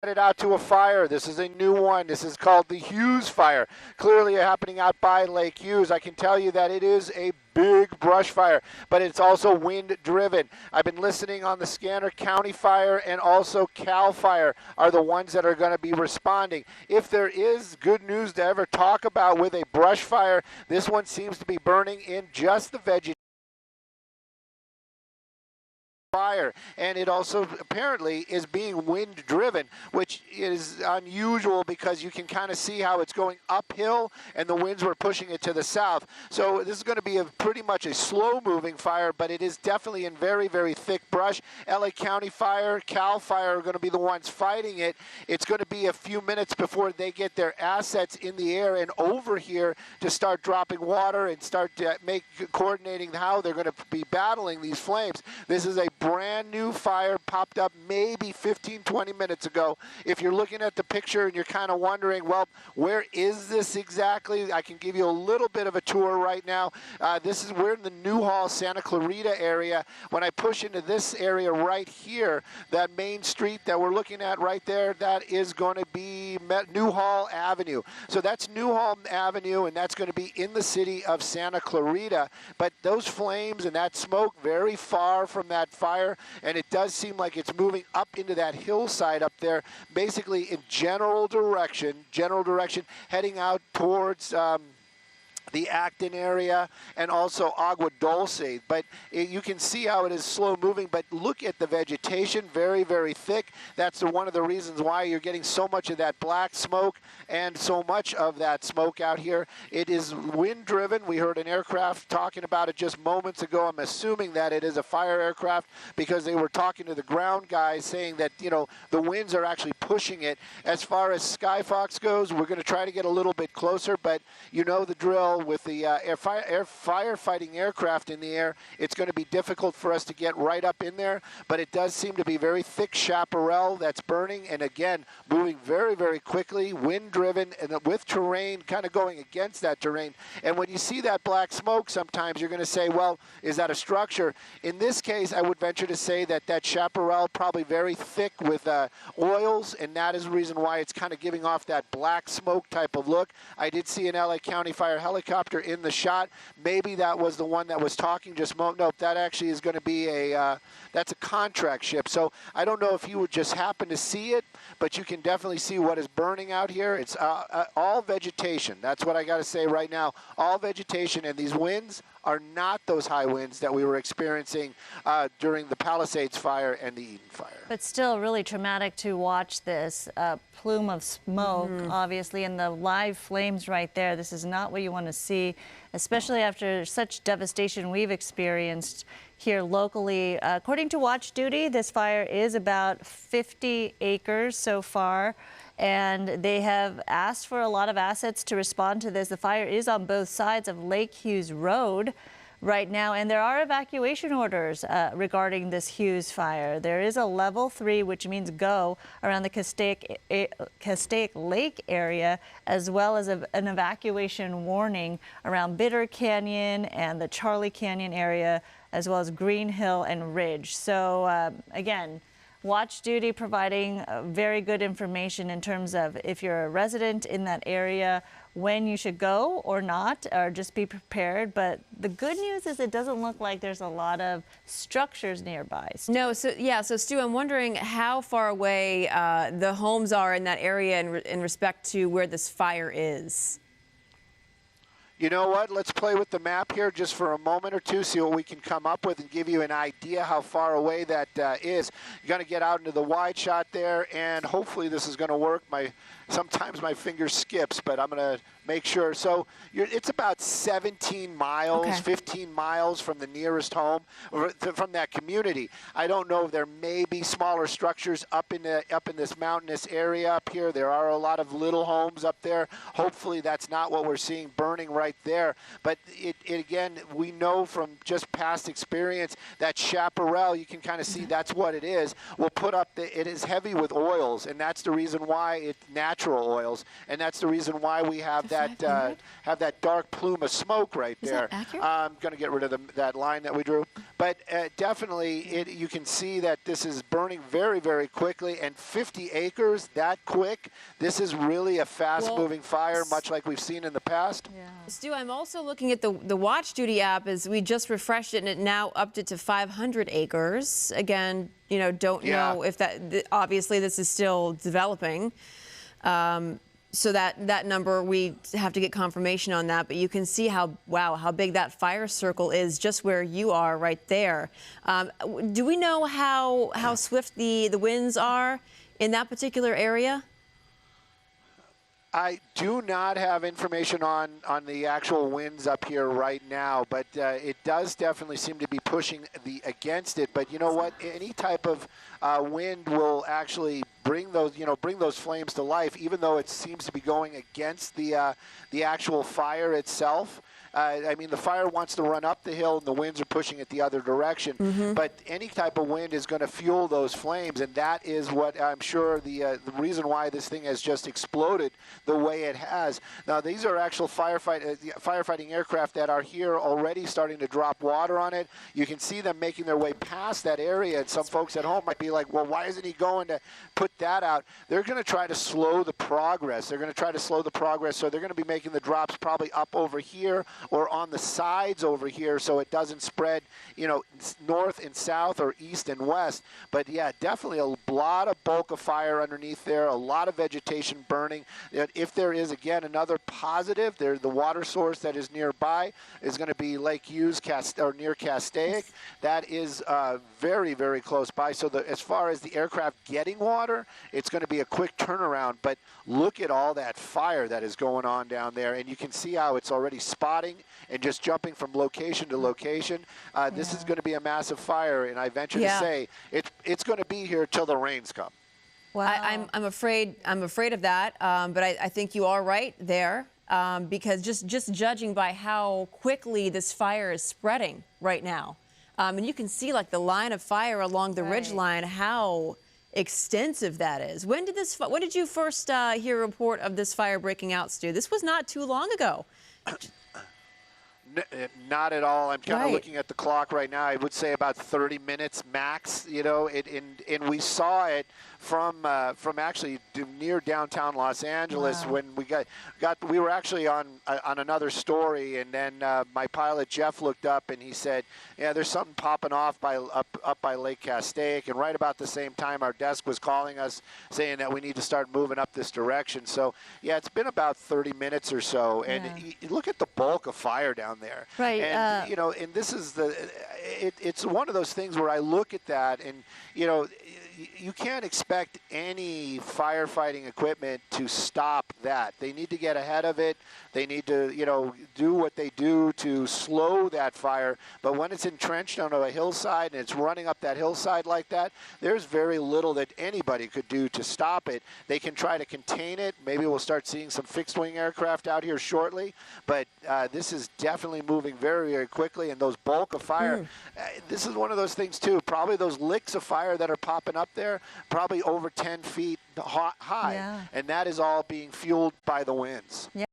Headed out to a fire. This is a new one. This is called the Hughes Fire. Clearly happening out by Lake Hughes. I can tell you that it is a big brush fire, but it's also wind driven. I've been listening on the scanner. County Fire and also Cal Fire are the ones that are going to be responding. If there is good news to ever talk about with a brush fire, this one seems to be burning in just the vegetation. Fire, and it also apparently is being wind driven, which is unusual because you can kind of see how it's going uphill and the winds were pushing it to the south. So this is going to be pretty much a slow moving fire, but it is definitely in very, very thick brush. LA County Fire, Cal Fire are going to be the ones fighting it. It's going to be a few minutes before they get their assets in the air and over here to start dropping water and start to coordinating how they're going to be battling these flames. This is a brand new fire, popped up maybe 15-20 minutes ago. If you're looking at the picture and you're kind of wondering, well, where is this exactly? I can give you a little bit of a tour right now. We're in the Newhall, Santa Clarita area. When I push into this area right here, that main street that we're looking at right there, that is going to be Newhall Avenue. So that's Newhall Avenue, and that's going to be in the city of Santa Clarita. But those flames and that smoke very far from that fire, and it does seem like it's moving up into that hillside up there, basically in general direction, heading out towards the Acton area and also Agua Dulce. But you can see how it is slow moving, but look at the vegetation, very, very thick. That's one of the reasons why you're getting so much of that black smoke and so much of that smoke out here. It is wind driven. We heard an aircraft talking about it just moments ago. I'm assuming that it is a fire aircraft because they were talking to the ground guys saying that, you know, the winds are actually pushing it. As far as Skyfox goes, we're going to try to get a little bit closer, but you know the drill. With the firefighting aircraft in the air, it's going to be difficult for us to get right up in there, but it does seem to be very thick chaparral that's burning, and again, moving very, very quickly, wind-driven, and with terrain kind of going against that terrain. And when you see that black smoke, sometimes you're going to say, well, is that a structure? In this case, I would venture to say that that chaparral probably very thick with oils, and that is the reason why it's kind of giving off that black smoke type of look. I did see an LA County Fire helicopter in the shot. Maybe that was the one that was talking just nope, that actually is going to be that's a contract ship. So I don't know if you would just happen to see it, but you can definitely see what is burning out here. It's all vegetation. That's what I got to say right now. All vegetation, and these winds are not those high winds that we were experiencing during the Palisades Fire and the Eaton Fire. But still really traumatic to watch this plume of smoke, obviously, and the live flames right there. This is not what you want to see, especially after such devastation we've experienced here locally. According to Watch Duty, this fire is about 50 acres so far, and they have asked for a lot of assets to respond to this. The fire is on both sides of Lake Hughes Road right now, and there are evacuation orders regarding this Hughes fire. There is a level 3, which means go, around the Castaic Lake area, as well as an evacuation warning around Bitter Canyon and the Charlie Canyon area, as well as Green Hill and Ridge. So again, Watch Duty providing very good information in terms of if you're a resident in that area, when you should go or not, or just be prepared. But the good news is it doesn't look like there's a lot of structures nearby. No, so yeah, so Stu, I'm wondering how far away the homes are in that area in respect to where this fire is. You know what? Let's play with the map here just for a moment or two, see what we can come up with and give you an idea how far away that is. You're going to get out into the wide shot there, and hopefully this is going to work. Sometimes my finger skips, but I'm going to make sure. So it's about 17 miles, okay, 15 miles from the nearest home, or from that community. I don't know if there may be smaller structures up in this mountainous area up here. There are a lot of little homes up there. Hopefully that's not what we're seeing burning right there. But again, we know from just past experience that chaparral, you can kind of see that's what it is. We'll put up it is heavy with oils, and that's the reason why it's natural oils, and that's the reason why we have that dark plume of smoke right there. Is that accurate? I'm going to get rid of that line that we drew. But definitely, you can see that this is burning very, very quickly, and 50 acres that quick. This is really a fast-moving fire, much like we've seen in the past. Yeah. Stu, I'm also looking at the Watch Duty app as we just refreshed it, and it now upped it to 500 acres. Again, don't know if obviously this is still developing. So that number, we have to get confirmation on that, but you can see how big that fire circle is just where you are right there. Do we know how swift the winds are in that particular area? I do not have information on the actual winds up here right now, but it does definitely seem to be pushing against it. But you know what? Any type of wind will actually bring those flames to life, even though it seems to be going against the actual fire itself. I mean, the fire wants to run up the hill, and the winds are pushing it the other direction. But any type of wind is going to fuel those flames, and that is what I'm sure the reason why this thing has just exploded the way it has. Now, these are actual firefighting aircraft that are here already starting to drop water on it. You can see them making their way past that area, and some folks at home might be like, well, why isn't he going to put that out? They're going to try to slow the progress. They're going to try to slow the progress, so they're going to be making the drops probably up over here or on the sides over here, so it doesn't spread, north and south or east and west. But yeah, definitely a lot of bulk of fire underneath there, a lot of vegetation burning. If there is, again, another positive, the water source that is nearby is going to be Lake Hughes near Castaic. That is very, very close by. So as far as the aircraft getting water, it's going to be a quick turnaround. But look at all that fire that is going on down there, and you can see how it's already spotting and just jumping from location to location. This is going to be a massive fire, and I venture to say it's going to be here till the rains come. Wow. I'm afraid of that, but I think you are right there, because just judging by how quickly this fire is spreading right now, and you can see like the line of fire along the ridge line, how extensive that is. When did you first hear a report of this fire breaking out, Stu? This was not too long ago. Not at all. I'm kind of looking at the clock right now. I would say about 30 minutes max. And we saw it from actually near downtown Los Angeles when we were actually on another story, and then my pilot Jeff looked up and he said, "Yeah, there's something popping off up by Lake Castaic." And right about the same time, our desk was calling us saying that we need to start moving up this direction. So yeah, it's been about 30 minutes or so, and look at the bulk of fire down there. Right. And and this is it's one of those things where I look at that, and you can't expect any firefighting equipment to stop that. They need to get ahead of it. They need to, do what they do to slow that fire. But when it's entrenched on a hillside and it's running up that hillside like that, there's very little that anybody could do to stop it. They can try to contain it. Maybe we'll start seeing some fixed-wing aircraft out here shortly. But this is definitely moving very, very quickly. And those bulk of fire, this is one of those things, too. Probably those licks of fire that are popping up there, probably over 10 feet high. And that is all being fueled by the winds.